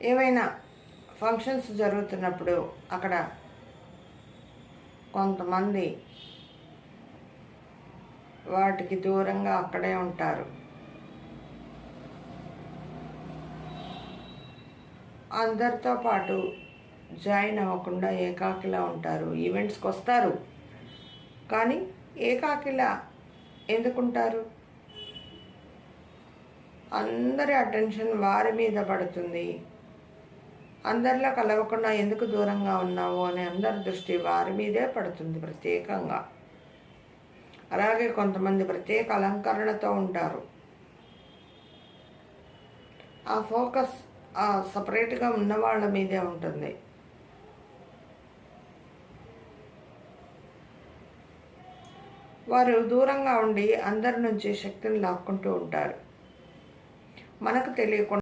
ఏవైనా ఫంక్షన్స్ జరుగుతున్నప్పుడు అక్కడ కొంతమంది వాటికి దూరంగా అక్కడే ఉంటారు. అందరితో పాటు జాయిన్ అవ్వకుండా ఏకాకిలా ఉంటారు. ఈవెంట్స్కి వస్తారు కానీ ఏకాకిలా ఎందుకుంటారు? అందరి అటెన్షన్ వారి మీద పడుతుంది. అందరిలో కలవకుండా ఎందుకు దూరంగా ఉన్నావు అని అందరి దృష్టి వారి మీదే పడుతుంది ప్రత్యేకంగా. అలాగే కొంతమంది ప్రత్యేక అలంకరణతో ఉంటారు. ఆ ఫోకస్ సపరేట్గా ఉన్న వాళ్ళ మీదే ఉంటుంది. వారు దూరంగా ఉండి అందరి నుంచి శక్తిని లాక్కుంటూ ఉంటారు. మనకు తెలియకుండా